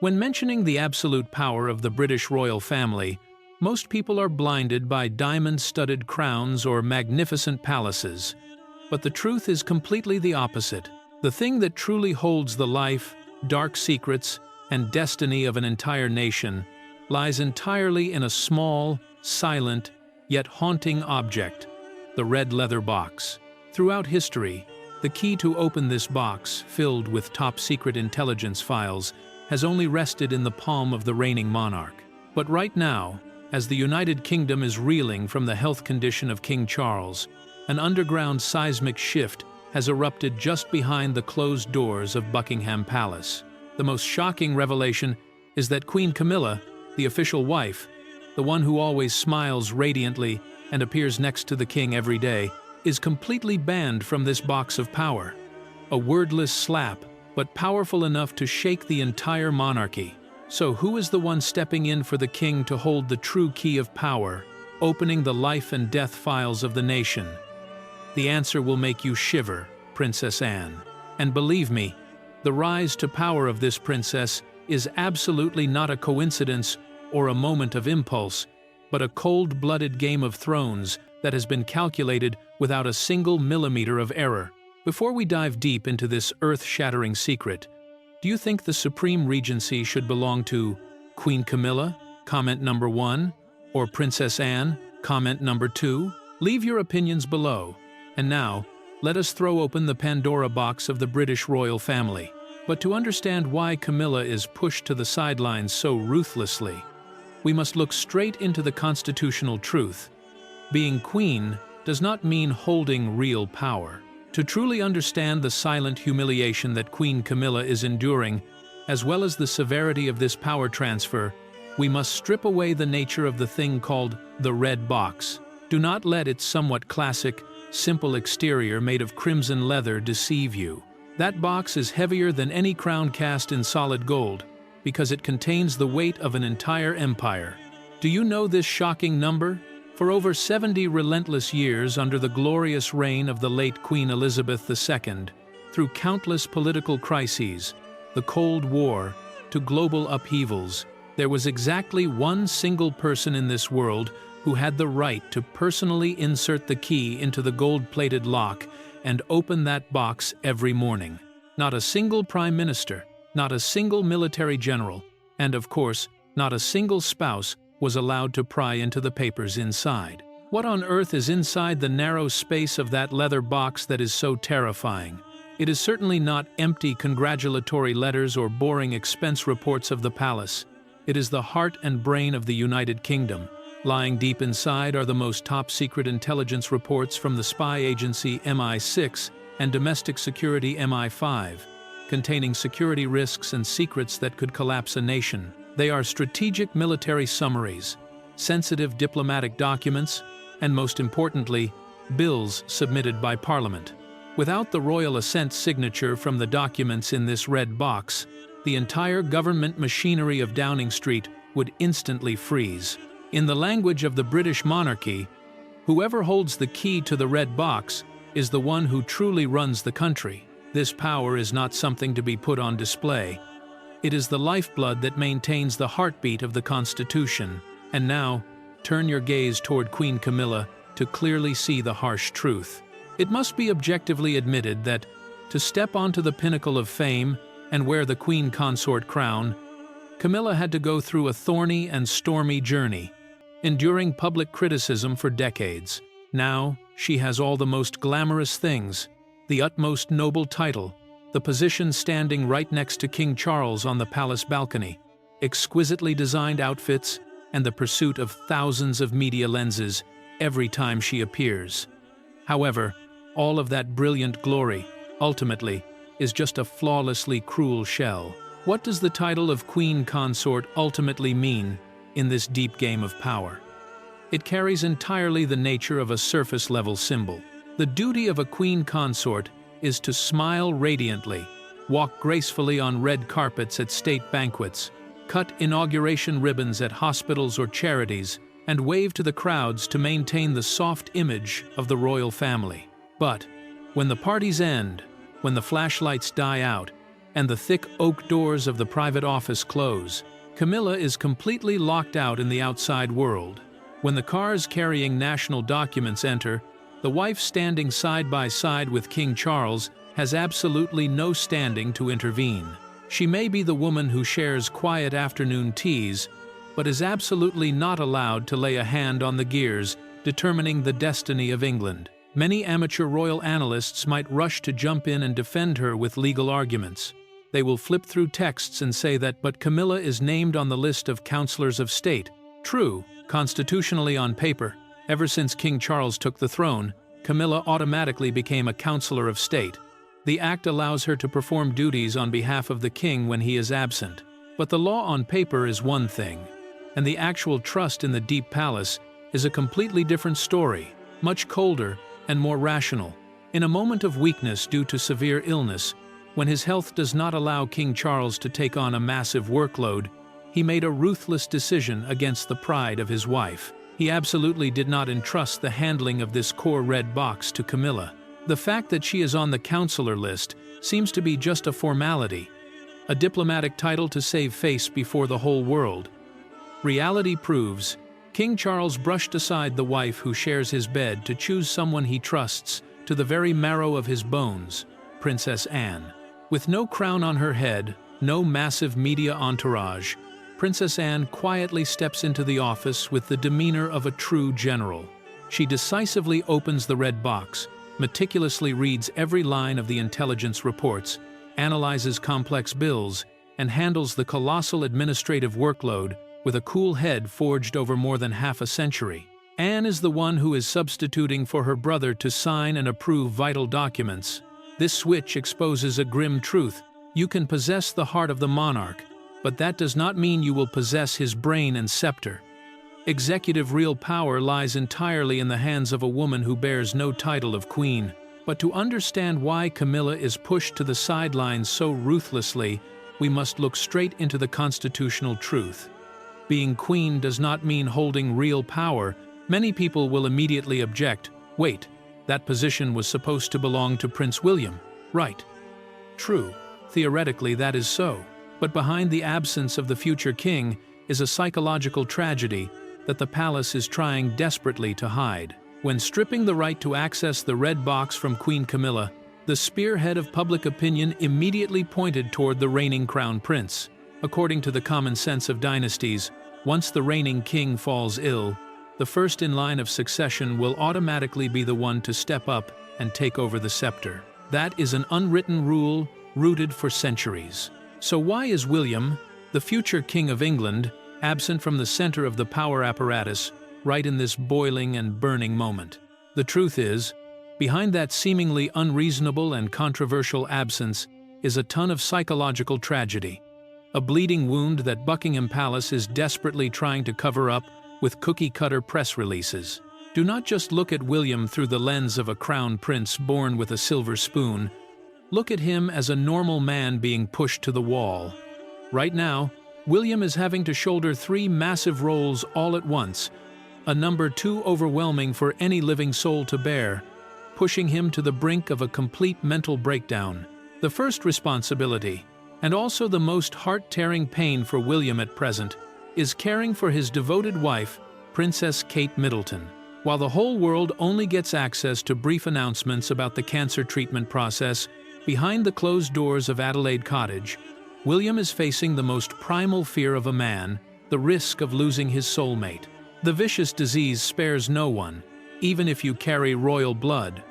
When mentioning the absolute power of the British royal family, most people are blinded by diamond-studded crowns or magnificent palaces. But the truth is completely the opposite. The thing that truly holds the life, dark secrets, and destiny of an entire nation lies entirely in a small, silent, yet haunting object, the red leather box. Throughout history, the key to open this box, filled with top-secret intelligence files, has only rested in the palm of the reigning monarch. But right now, as the United Kingdom is reeling from the health condition of King Charles, an underground seismic shift has erupted just behind the closed doors of Buckingham Palace. The most shocking revelation is that Queen Camilla, the official wife, the one who always smiles radiantly and appears next to the king every day, is completely banned from this box of power. A wordless slap, but powerful enough to shake the entire monarchy. So who is the one stepping in for the king to hold the true key of power, opening the life and death files of the nation? The answer will make you shiver, Princess Anne. And believe me, the rise to power of this princess is absolutely not a coincidence or a moment of impulse, but a cold-blooded Game of Thrones that has been calculated without a single millimeter of error. Before we dive deep into this earth-shattering secret, do you think the Supreme Regency should belong to Queen Camilla, comment number 1, or Princess Anne, comment number 2? Leave your opinions below. And now, let us throw open the Pandora box of the British royal family. But to understand why Camilla is pushed to the sidelines so ruthlessly, we must look straight into the constitutional truth. Being queen does not mean holding real power. To truly understand the silent humiliation that Queen Camilla is enduring, as well as the severity of this power transfer, we must strip away the nature of the thing called the red box. Do not let its somewhat classic, simple exterior made of crimson leather deceive you. That box is heavier than any crown cast in solid gold, because it contains the weight of an entire empire. Do you know this shocking number? For over 70 relentless years under the glorious reign of the late Queen Elizabeth II, through countless political crises, the Cold War, to global upheavals, there was exactly one single person in this world who had the right to personally insert the key into the gold-plated lock and open that box every morning. Not a single prime minister, not a single military general, and of course, not a single spouse was allowed to pry into the papers inside. What on earth is inside the narrow space of that leather box that is so terrifying? It is certainly not empty congratulatory letters or boring expense reports of the palace. It is the heart and brain of the United Kingdom. Lying deep inside are the most top-secret intelligence reports from the spy agency MI6 and domestic security MI5, containing security risks and secrets that could collapse a nation. They are strategic military summaries, sensitive diplomatic documents, and most importantly, bills submitted by Parliament. Without the royal assent signature from the documents in this red box, the entire government machinery of Downing Street would instantly freeze. In the language of the British monarchy, whoever holds the key to the red box is the one who truly runs the country. This power is not something to be put on display. It is the lifeblood that maintains the heartbeat of the Constitution. And now, turn your gaze toward Queen Camilla to clearly see the harsh truth. It must be objectively admitted that, to step onto the pinnacle of fame and wear the Queen Consort crown, Camilla had to go through a thorny and stormy journey, enduring public criticism for decades. Now, she has all the most glamorous things, the utmost noble title, the position standing right next to King Charles on the palace balcony, exquisitely designed outfits, and the pursuit of thousands of media lenses every time she appears. However, all of that brilliant glory, ultimately, is just a flawlessly cruel shell. What does the title of Queen Consort ultimately mean in this deep game of power? It carries entirely the nature of a surface-level symbol. The duty of a Queen Consort is to smile radiantly, walk gracefully on red carpets at state banquets, cut inauguration ribbons at hospitals or charities, and wave to the crowds to maintain the soft image of the royal family. But when the parties end, when the flashlights die out, and the thick oak doors of the private office close, Camilla is completely locked out in the outside world. When the cars carrying national documents enter, the wife standing side by side with King Charles has absolutely no standing to intervene. She may be the woman who shares quiet afternoon teas, but is absolutely not allowed to lay a hand on the gears determining the destiny of England. Many amateur royal analysts might rush to jump in and defend her with legal arguments. They will flip through texts and say that, but Camilla is named on the list of counselors of state. True, constitutionally on paper, ever since King Charles took the throne, Camilla automatically became a counselor of state. The act allows her to perform duties on behalf of the king when he is absent. But the law on paper is one thing, and the actual trust in the deep palace is a completely different story, much colder and more rational. In a moment of weakness due to severe illness, when his health does not allow King Charles to take on a massive workload, he made a ruthless decision against the pride of his wife. He absolutely did not entrust the handling of this core red box to Camilla. The fact that she is on the counselor list seems to be just a formality, a diplomatic title to save face before the whole world. Reality proves, King Charles brushed aside the wife who shares his bed to choose someone he trusts to the very marrow of his bones, Princess Anne. With no crown on her head, no massive media entourage, Princess Anne quietly steps into the office with the demeanor of a true general. She decisively opens the red box, meticulously reads every line of the intelligence reports, analyzes complex bills, and handles the colossal administrative workload with a cool head forged over more than half a century. Anne is the one who is substituting for her brother to sign and approve vital documents. This switch exposes a grim truth. You can possess the heart of the monarch, but that does not mean you will possess his brain and scepter. Executive real power lies entirely in the hands of a woman who bears no title of queen. But to understand why Camilla is pushed to the sidelines so ruthlessly, we must look straight into the constitutional truth. Being queen does not mean holding real power. Many people will immediately object. Wait, that position was supposed to belong to Prince William, right? True, theoretically that is so. But behind the absence of the future king is a psychological tragedy that the palace is trying desperately to hide. When stripping the right to access the red box from Queen Camilla, the spearhead of public opinion immediately pointed toward the reigning crown prince. According to the common sense of dynasties, once the reigning king falls ill, the first in line of succession will automatically be the one to step up and take over the scepter. That is an unwritten rule rooted for centuries. So why is William, the future King of England, absent from the center of the power apparatus right in this boiling and burning moment? The truth is, behind that seemingly unreasonable and controversial absence is a ton of psychological tragedy. A bleeding wound that Buckingham Palace is desperately trying to cover up with cookie-cutter press releases. Do not just look at William through the lens of a crown prince born with a silver spoon. Look at him as a normal man being pushed to the wall. Right now, William is having to shoulder 3 massive roles all at once, a number too overwhelming for any living soul to bear, pushing him to the brink of a complete mental breakdown. The first responsibility, and also the most heart-tearing pain for William at present, is caring for his devoted wife, Princess Kate Middleton. While the whole world only gets access to brief announcements about the cancer treatment process behind the closed doors of Adelaide Cottage, William is facing the most primal fear of a man, the risk of losing his soulmate. The vicious disease spares no one, even if you carry royal blood.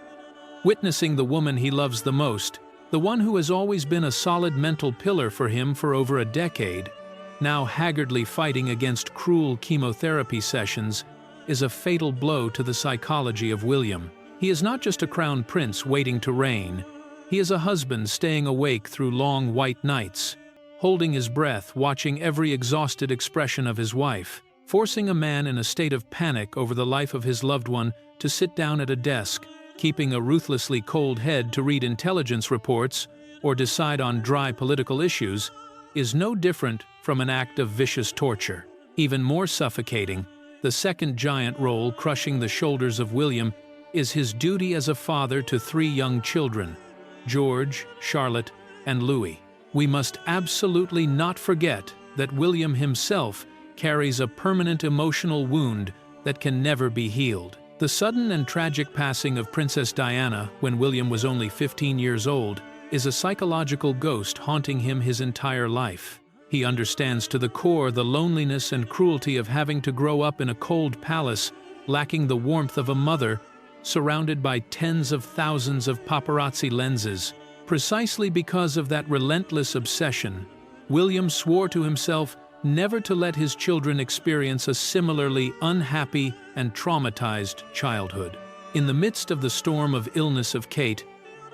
Witnessing the woman he loves the most, the one who has always been a solid mental pillar for him for over a decade, now haggardly fighting against cruel chemotherapy sessions, is a fatal blow to the psychology of William. He is not just a crown prince waiting to reign. He is a husband staying awake through long white nights, holding his breath, watching every exhausted expression of his wife, forcing a man in a state of panic over the life of his loved one to sit down at a desk, keeping a ruthlessly cold head to read intelligence reports or decide on dry political issues, is no different from an act of vicious torture. Even more suffocating, the second giant role crushing the shoulders of William is his duty as a father to 3 young children, George, Charlotte, and Louis. we must absolutely not forget that William himself carries a permanent emotional wound that can never be healed. The sudden and tragic passing of Princess Diana when William was only 15 years old is a psychological ghost haunting him his entire life. He understands to the core the loneliness and cruelty of having to grow up in a cold palace, lacking the warmth of a mother, surrounded by tens of thousands of paparazzi lenses. Precisely because of that relentless obsession, William swore to himself never to let his children experience a similarly unhappy and traumatized childhood. In the midst of the storm of illness of Kate,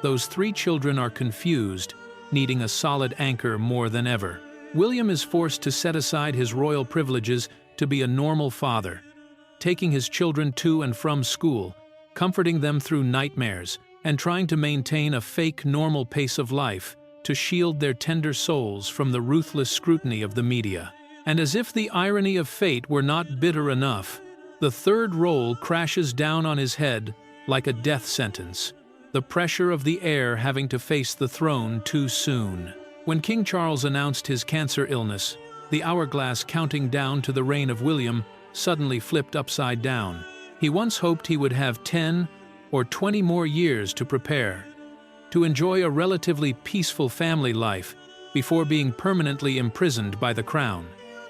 those three children are confused, needing a solid anchor more than ever. William is forced to set aside his royal privileges to be a normal father, taking his children to and from school, comforting them through nightmares, and trying to maintain a fake normal pace of life to shield their tender souls from the ruthless scrutiny of the media. And as if the irony of fate were not bitter enough, the third role crashes down on his head like a death sentence, the pressure of the heir having to face the throne too soon. When King Charles announced his cancer illness, the hourglass counting down to the reign of William suddenly flipped upside down. He once hoped he would have 10 or 20 more years to prepare, to enjoy a relatively peaceful family life before being permanently imprisoned by the crown.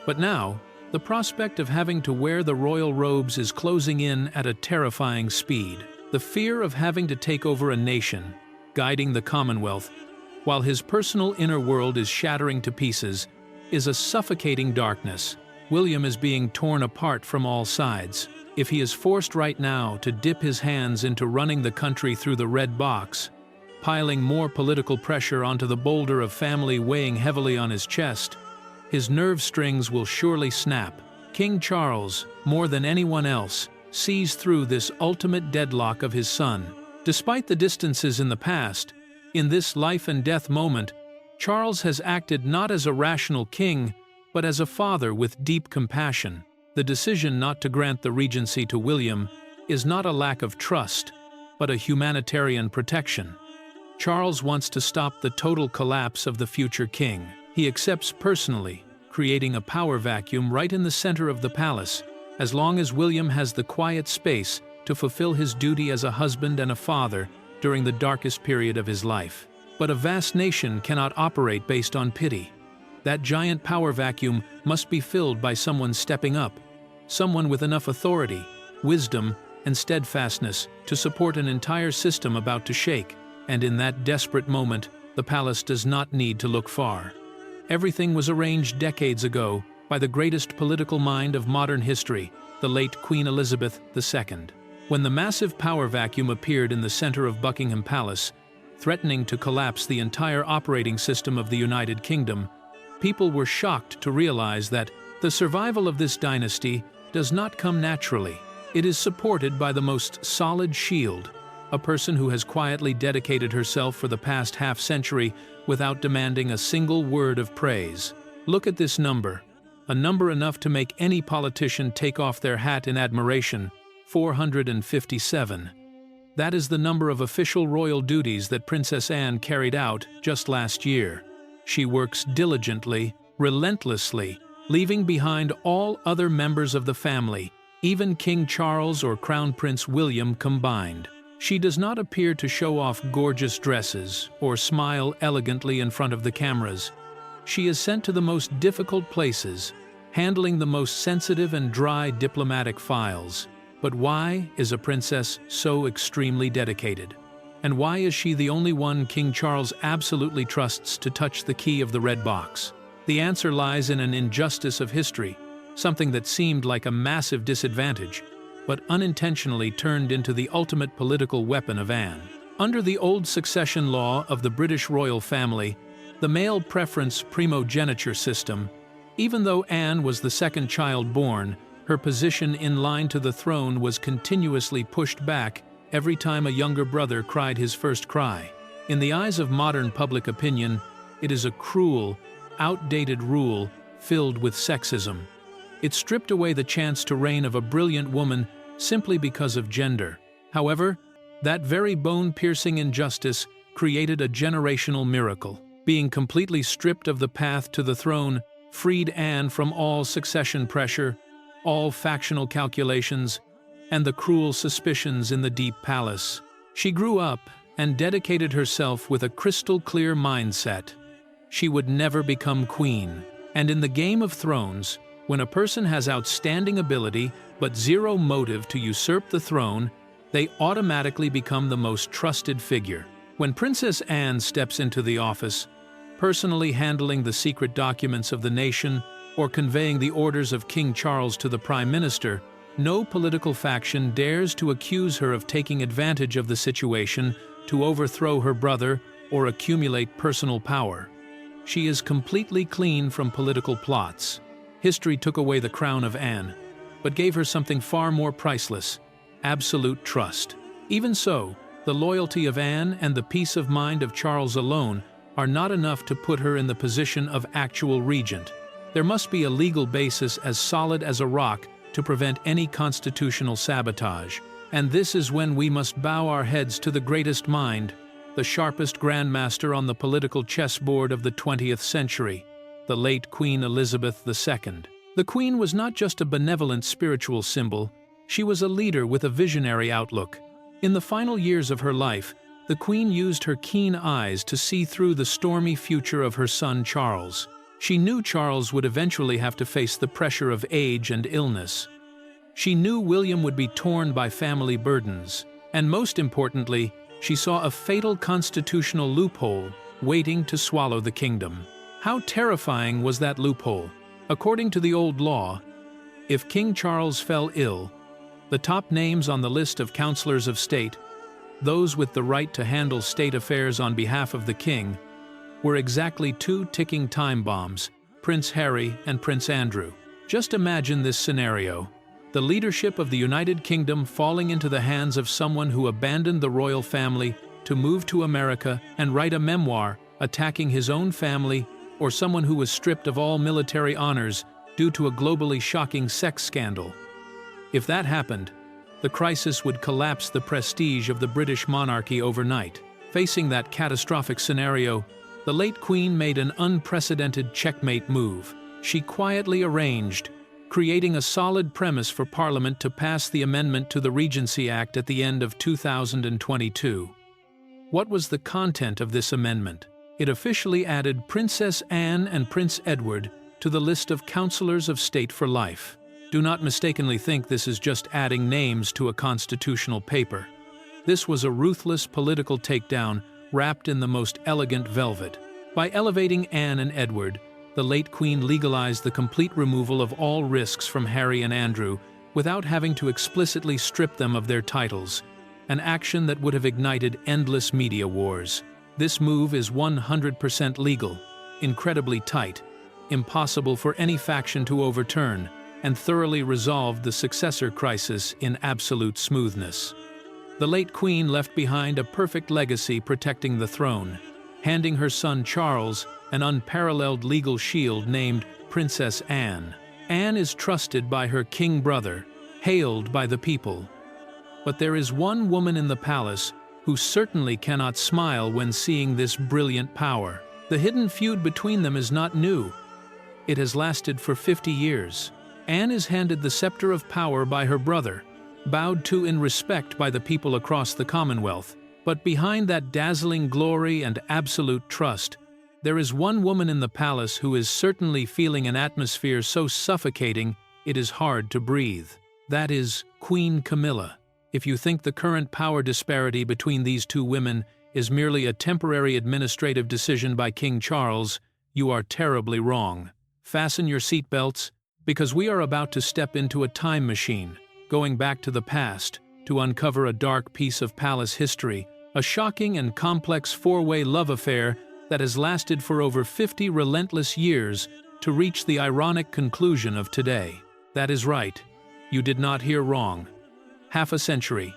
But now, the prospect of having to wear the royal robes is closing in at a terrifying speed. The fear of having to take over a nation, guiding the Commonwealth, while his personal inner world is shattering to pieces, is a suffocating darkness. William is being torn apart from all sides. If he is forced right now to dip his hands into running the country through the red box, piling more political pressure onto the boulder of family weighing heavily on his chest, his nerve strings will surely snap. King Charles, more than anyone else, sees through this ultimate deadlock of his son. Despite the distances in the past, in this life and death moment, Charles has acted not as a rational king, but as a father with deep compassion. The decision not to grant the regency to William is not a lack of trust, but a humanitarian protection. Charles wants to stop the total collapse of the future king. He accepts personally, creating a power vacuum right in the center of the palace, as long as William has the quiet space to fulfill his duty as a husband and a father during the darkest period of his life. But a vast nation cannot operate based on pity. That giant power vacuum must be filled by someone stepping up, someone with enough authority, wisdom, and steadfastness to support an entire system about to shake. And in that desperate moment, the palace does not need to look far. Everything was arranged decades ago by the greatest political mind of modern history, the late Queen Elizabeth II. When the massive power vacuum appeared in the center of Buckingham Palace, threatening to collapse the entire operating system of the United Kingdom, people were shocked to realize that the survival of this dynasty does not come naturally. It is supported by the most solid shield, a person who has quietly dedicated herself for the past half-century without demanding a single word of praise. Look at this number, a number enough to make any politician take off their hat in admiration: 457. That is the number of official royal duties that Princess Anne carried out just last year. She works diligently, relentlessly, leaving behind all other members of the family, even King Charles or Crown Prince William combined. She does not appear to show off gorgeous dresses or smile elegantly in front of the cameras. She is sent to the most difficult places, handling the most sensitive and dry diplomatic files. But why is a princess so extremely dedicated? And why is she the only one King Charles absolutely trusts to touch the key of the red box? The answer lies in an injustice of history, something that seemed like a massive disadvantage, but unintentionally turned into the ultimate political weapon of Anne. Under the old succession law of the British royal family, the male preference primogeniture system, even though Anne was the second child born, her position in line to the throne was continuously pushed back every time a younger brother cried his first cry. In the eyes of modern public opinion, it is a cruel, outdated rule filled with sexism. It stripped away the chance to reign of a brilliant woman simply because of gender. However, that very bone-piercing injustice created a generational miracle. Being completely stripped of the path to the throne freed Anne from all succession pressure, all factional calculations, and the cruel suspicions in the deep palace. She grew up and dedicated herself with a crystal-clear mindset. She would never become queen. And in the Game of Thrones, when a person has outstanding ability but zero motive to usurp the throne, they automatically become the most trusted figure. When Princess Anne steps into the office, personally handling the secret documents of the nation or conveying the orders of King Charles to the Prime Minister, no political faction dares to accuse her of taking advantage of the situation to overthrow her brother or accumulate personal power. She is completely clean from political plots. History took away the crown of Anne, but gave her something far more priceless: absolute trust. Even so, the loyalty of Anne and the peace of mind of Charles alone are not enough to put her in the position of actual regent. There must be a legal basis as solid as a rock to prevent any constitutional sabotage. And this is when we must bow our heads to the greatest mind, the sharpest grandmaster on the political chessboard of the 20th century, the late Queen Elizabeth II. The Queen was not just a benevolent spiritual symbol, she was a leader with a visionary outlook. In the final years of her life, the Queen used her keen eyes to see through the stormy future of her son Charles. She knew Charles would eventually have to face the pressure of age and illness. She knew William would be torn by family burdens. And most importantly, she saw a fatal constitutional loophole waiting to swallow the kingdom. How terrifying was that loophole? According to the old law, if King Charles fell ill, the top names on the list of counselors of state, those with the right to handle state affairs on behalf of the king, were exactly two ticking time bombs, Prince Harry and Prince Andrew. Just imagine this scenario: the leadership of the United Kingdom falling into the hands of someone who abandoned the royal family to move to America and write a memoir attacking his own family, or someone who was stripped of all military honors due to a globally shocking sex scandal. If that happened, the crisis would collapse the prestige of the British monarchy overnight. Facing that catastrophic scenario, the late Queen made an unprecedented checkmate move. She quietly arranged, creating a solid premise for Parliament to pass the amendment to the Regency Act at the end of 2022. What was the content of this amendment? It officially added Princess Anne and Prince Edward to the list of counselors of state for life. Do not mistakenly think this is just adding names to a constitutional paper. This was a ruthless political takedown wrapped in the most elegant velvet. By elevating Anne and Edward, the late Queen legalized the complete removal of all risks from Harry and Andrew without having to explicitly strip them of their titles, an action that would have ignited endless media wars. This move is 100% legal, incredibly tight, impossible for any faction to overturn, and thoroughly resolved the successor crisis in absolute smoothness. The late Queen left behind a perfect legacy protecting the throne, handing her son Charles an unparalleled legal shield named Princess Anne. Anne is trusted by her king brother, hailed by the people. But there is one woman in the palace who certainly cannot smile when seeing this brilliant power. The hidden feud between them is not new. It has lasted for 50 years. Anne is handed the scepter of power by her brother, bowed to in respect by the people across the Commonwealth. But behind that dazzling glory and absolute trust, there is one woman in the palace who is certainly feeling an atmosphere so suffocating it is hard to breathe. That is Queen Camilla. If you think the current power disparity between these two women is merely a temporary administrative decision by King Charles, you are terribly wrong. Fasten your seatbelts, because we are about to step into a time machine, going back to the past, to uncover a dark piece of palace history, a shocking and complex four-way love affair that has lasted for over 50 relentless years to reach the ironic conclusion of today. That is right. You did not hear wrong. Half a century,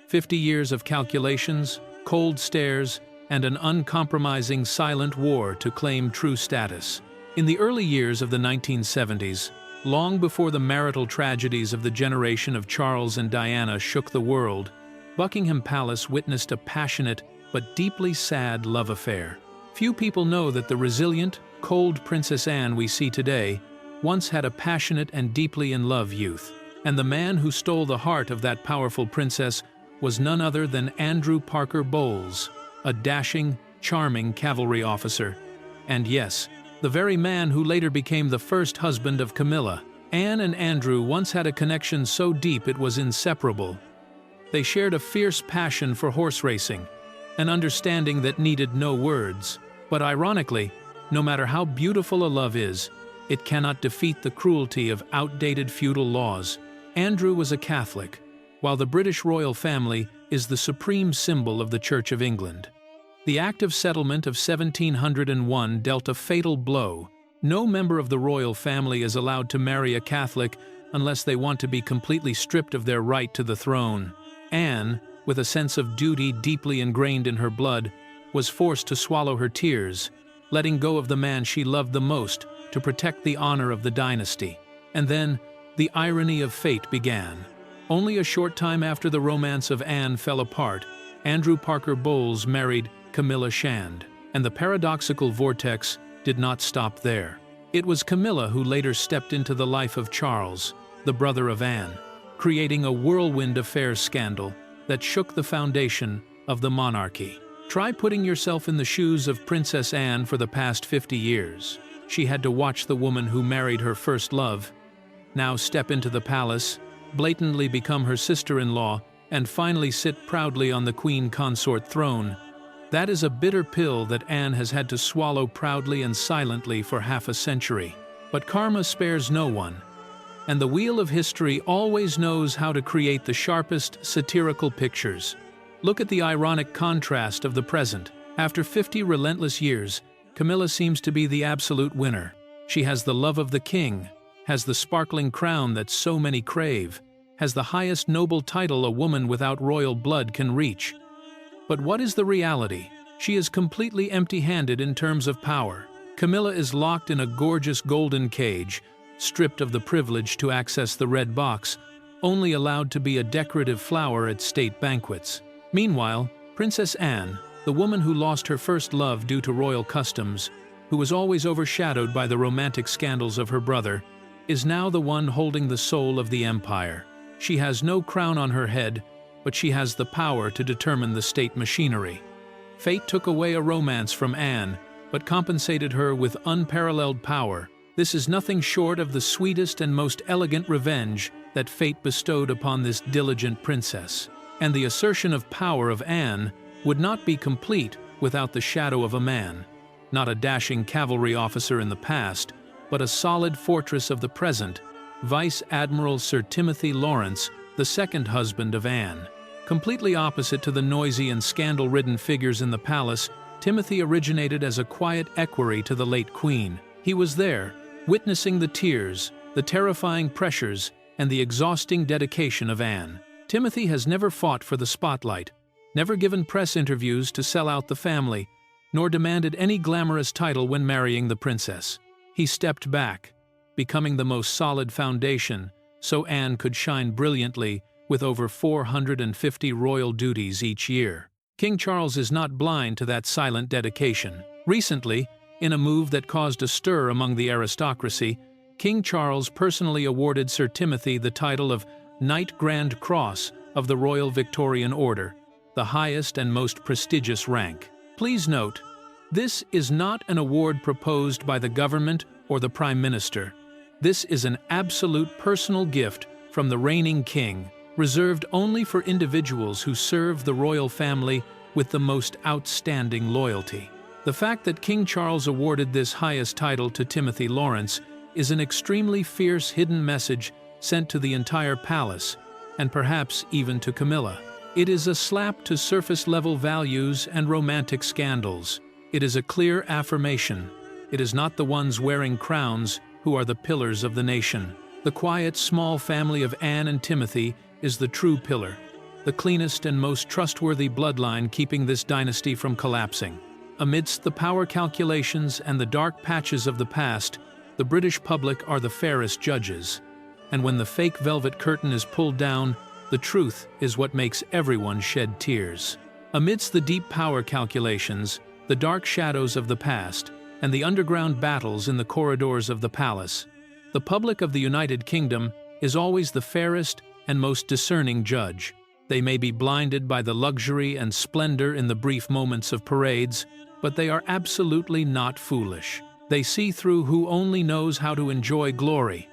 50 years of calculations, cold stares, and an uncompromising silent war to claim true status. In the early years of the 1970s, long before the marital tragedies of the generation of Charles and Diana shook the world, Buckingham Palace witnessed a passionate but deeply sad love affair. Few people know that the resilient, cold Princess Anne we see today once had a passionate and deeply in love youth. And the man who stole the heart of that powerful princess was none other than Andrew Parker Bowles, a dashing, charming cavalry officer. And yes, the very man who later became the first husband of Camilla. Anne and Andrew once had a connection so deep it was inseparable. They shared a fierce passion for horse racing, an understanding that needed no words. But ironically, no matter how beautiful a love is, it cannot defeat the cruelty of outdated feudal laws. Andrew was a Catholic, while the British royal family is the supreme symbol of the Church of England. The Act of Settlement of 1701 dealt a fatal blow. No member of the royal family is allowed to marry a Catholic unless they want to be completely stripped of their right to the throne. Anne, with a sense of duty deeply ingrained in her blood, was forced to swallow her tears, letting go of the man she loved the most to protect the honor of the dynasty. And then, the irony of fate began. Only a short time after the romance of Anne fell apart, Andrew Parker Bowles married Camilla Shand, and the paradoxical vortex did not stop there. It was Camilla who later stepped into the life of Charles, the brother of Anne, creating a whirlwind affair scandal that shook the foundation of the monarchy. Try putting yourself in the shoes of Princess Anne for the past 50 years. She had to watch the woman who married her first love now step into the palace, blatantly become her sister-in-law, and finally sit proudly on the queen consort throne. That is a bitter pill that Anne has had to swallow proudly and silently for half a century. But karma spares no one, and the wheel of history always knows how to create the sharpest satirical pictures. Look at the ironic contrast of the present. After 50 relentless years, Camilla seems to be the absolute winner. She has the love of the king, has the sparkling crown that so many crave, has the highest noble title a woman without royal blood can reach. But what is the reality? She is completely empty-handed in terms of power. Camilla is locked in a gorgeous golden cage, stripped of the privilege to access the red box, only allowed to be a decorative flower at state banquets. Meanwhile, Princess Anne, the woman who lost her first love due to royal customs, who was always overshadowed by the romantic scandals of her brother, is now the one holding the soul of the empire. She has no crown on her head, but she has the power to determine the state machinery. Fate took away a romance from Anne, but compensated her with unparalleled power. This is nothing short of the sweetest and most elegant revenge that fate bestowed upon this diligent princess. And the assertion of power of Anne would not be complete without the shadow of a man. Not a dashing cavalry officer in the past, but a solid fortress of the present, Vice Admiral Sir Timothy Lawrence, the second husband of Anne. Completely opposite to the noisy and scandal-ridden figures in the palace, Timothy originated as a quiet equerry to the late queen. He was there, witnessing the tears, the terrifying pressures, and the exhausting dedication of Anne. Timothy has never fought for the spotlight, never given press interviews to sell out the family, nor demanded any glamorous title when marrying the princess. He stepped back, becoming the most solid foundation, so Anne could shine brilliantly with over 450 royal duties each year. King Charles is not blind to that silent dedication. Recently, in a move that caused a stir among the aristocracy, King Charles personally awarded Sir Timothy the title of Knight Grand Cross of the Royal Victorian Order, the highest and most prestigious rank. Please note, this is not an award proposed by the government or the Prime Minister. This is an absolute personal gift from the reigning king, reserved only for individuals who serve the royal family with the most outstanding loyalty. The fact that King Charles awarded this highest title to Timothy Lawrence is an extremely fierce hidden message sent to the entire palace, and perhaps even to Camilla. It is a slap to surface-level values and romantic scandals. It is a clear affirmation. It is not the ones wearing crowns who are the pillars of the nation. The quiet, small family of Anne and Timothy is the true pillar, the cleanest and most trustworthy bloodline keeping this dynasty from collapsing. Amidst the power calculations and the dark patches of the past, the British public are the fairest judges. And when the fake velvet curtain is pulled down, the truth is what makes everyone shed tears. Amidst the deep power calculations, the dark shadows of the past, and the underground battles in the corridors of the palace. The public of the United Kingdom is always the fairest and most discerning judge. They may be blinded by the luxury and splendor in the brief moments of parades, but they are absolutely not foolish. They see through who only knows how to enjoy glory,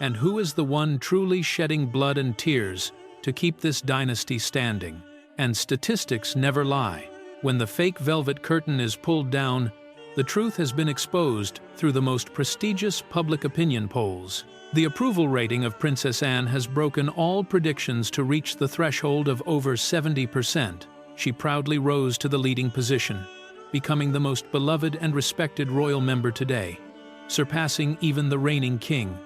and who is the one truly shedding blood and tears to keep this dynasty standing. And statistics never lie. When the fake velvet curtain is pulled down, the truth has been exposed through the most prestigious public opinion polls. The approval rating of Princess Anne has broken all predictions to reach the threshold of over 70%. She proudly rose to the leading position, becoming the most beloved and respected royal member today, surpassing even the reigning king,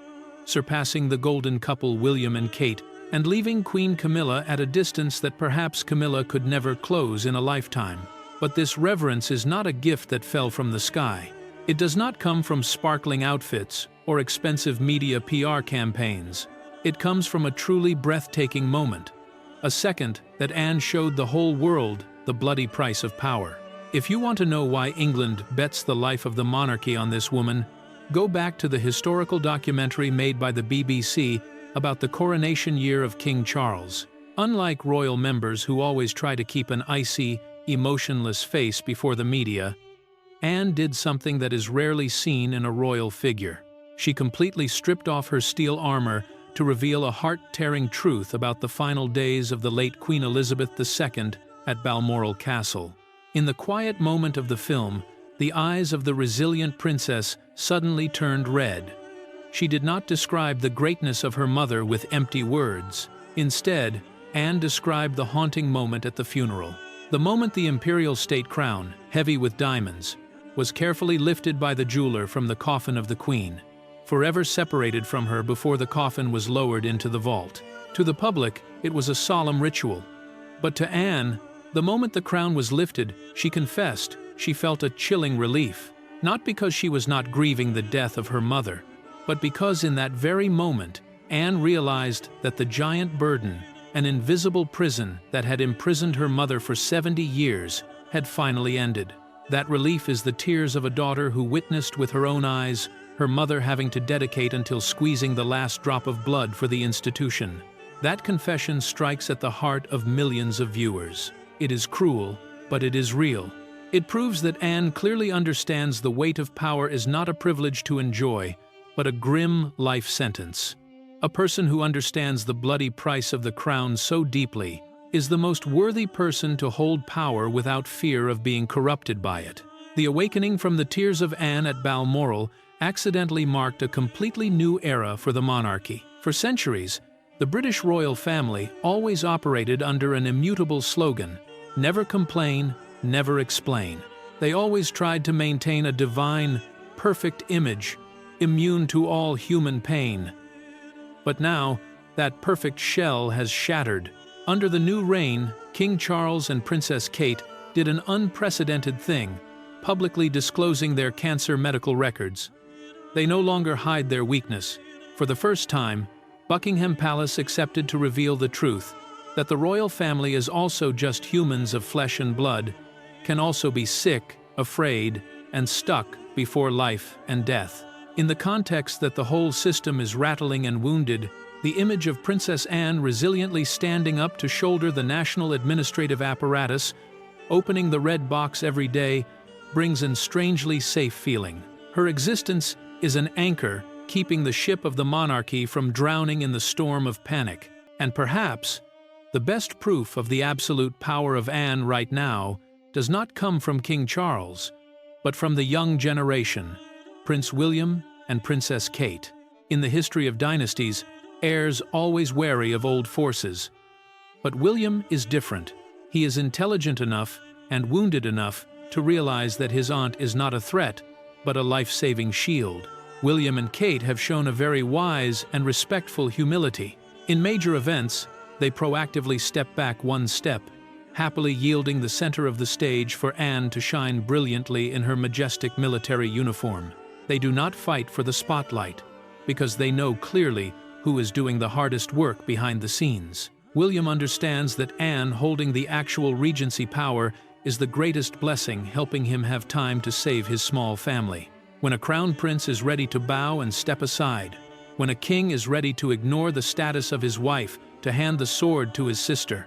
surpassing the golden couple William and Kate, and leaving Queen Camilla at a distance that perhaps Camilla could never close in a lifetime. But this reverence is not a gift that fell from the sky. It does not come from sparkling outfits or expensive media PR campaigns. It comes from a truly breathtaking moment, a second that Anne showed the whole world the bloody price of power. If you want to know why England bets the life of the monarchy on this woman, go back to the historical documentary made by the BBC about the coronation year of King Charles. Unlike royal members who always try to keep an icy, emotionless face before the media, Anne did something that is rarely seen in a royal figure. She completely stripped off her steel armor to reveal a heart-tearing truth about the final days of the late Queen Elizabeth II at Balmoral Castle. In the quiet moment of the film, the eyes of the resilient princess suddenly turned red. She did not describe the greatness of her mother with empty words. Instead, Anne described the haunting moment at the funeral. The moment the imperial state crown, heavy with diamonds, was carefully lifted by the jeweler from the coffin of the queen, forever separated from her before the coffin was lowered into the vault. To the public, it was a solemn ritual. But to Anne, the moment the crown was lifted, she confessed she felt a chilling relief, not because she was not grieving the death of her mother, but because in that very moment, Anne realized that the giant burden, an invisible prison that had imprisoned her mother for 70 years, had finally ended. That relief is the tears of a daughter who witnessed with her own eyes her mother having to dedicate until squeezing the last drop of blood for the institution. That confession strikes at the heart of millions of viewers. It is cruel, but it is real. It proves that Anne clearly understands the weight of power is not a privilege to enjoy, but a grim life sentence. A person who understands the bloody price of the crown so deeply is the most worthy person to hold power without fear of being corrupted by it. The awakening from the tears of Anne at Balmoral accidentally marked a completely new era for the monarchy. For centuries, the British royal family always operated under an immutable slogan: never complain, never explain. They always tried to maintain a divine, perfect image, immune to all human pain. But now, that perfect shell has shattered. Under the new reign, King Charles and Princess Kate did an unprecedented thing, publicly disclosing their cancer medical records. They no longer hide their weakness. For the first time, Buckingham Palace accepted to reveal the truth, that the royal family is also just humans of flesh and blood, can also be sick, afraid, and stuck before life and death. In the context that the whole system is rattling and wounded, the image of Princess Anne resiliently standing up to shoulder the national administrative apparatus, opening the red box every day, brings an strangely safe feeling. Her existence is an anchor keeping the ship of the monarchy from drowning in the storm of panic. And perhaps, the best proof of the absolute power of Anne right now does not come from King Charles, but from the young generation, Prince William and Princess Kate. In the history of dynasties, heirs always wary of old forces. But William is different. He is intelligent enough and wounded enough to realize that his aunt is not a threat, but a life-saving shield. William and Kate have shown a very wise and respectful humility. In major events, they proactively step back one step, happily yielding the center of the stage for Anne to shine brilliantly in her majestic military uniform. They do not fight for the spotlight, because they know clearly who is doing the hardest work behind the scenes. William understands that Anne holding the actual regency power is the greatest blessing, helping him have time to save his small family. When a crown prince is ready to bow and step aside, when a king is ready to ignore the status of his wife to hand the sword to his sister,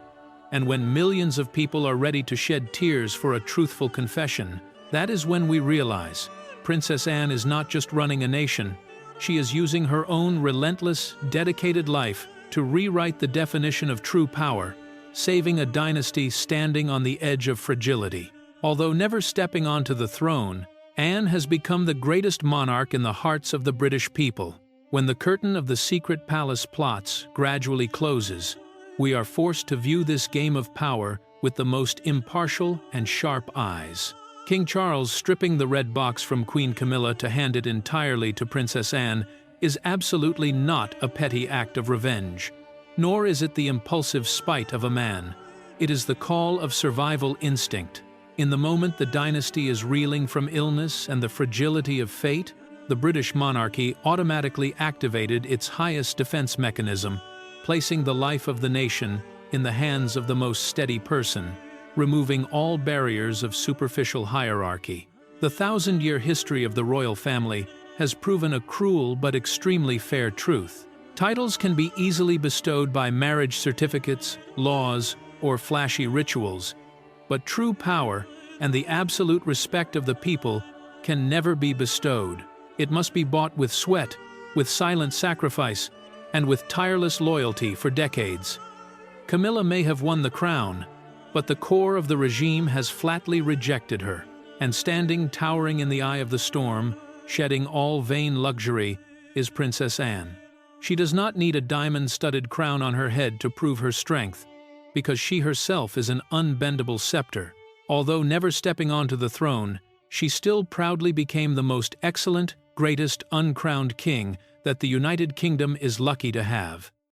and when millions of people are ready to shed tears for a truthful confession, that is when we realize Princess Anne is not just running a nation, she is using her own relentless, dedicated life to rewrite the definition of true power, saving a dynasty standing on the edge of fragility. Although never stepping onto the throne, Anne has become the greatest monarch in the hearts of the British people. When the curtain of the secret palace plots gradually closes, we are forced to view this game of power with the most impartial and sharp eyes. King Charles stripping the red box from Queen Camilla to hand it entirely to Princess Anne is absolutely not a petty act of revenge, nor is it the impulsive spite of a man. It is the call of survival instinct. In the moment the dynasty is reeling from illness and the fragility of fate, the British monarchy automatically activated its highest defense mechanism, placing the life of the nation in the hands of the most steady person, removing all barriers of superficial hierarchy. The thousand-year history of the royal family has proven a cruel but extremely fair truth. Titles can be easily bestowed by marriage certificates, laws, or flashy rituals, but true power and the absolute respect of the people can never be bestowed. It must be bought with sweat, with silent sacrifice, and with tireless loyalty for decades. Camilla may have won the crown, but the core of the regime has flatly rejected her, and standing towering in the eye of the storm, shedding all vain luxury, is Princess Anne. She does not need a diamond-studded crown on her head to prove her strength, because she herself is an unbendable scepter. Although never stepping onto the throne, she still proudly became the most excellent, greatest uncrowned king that the United Kingdom is lucky to have.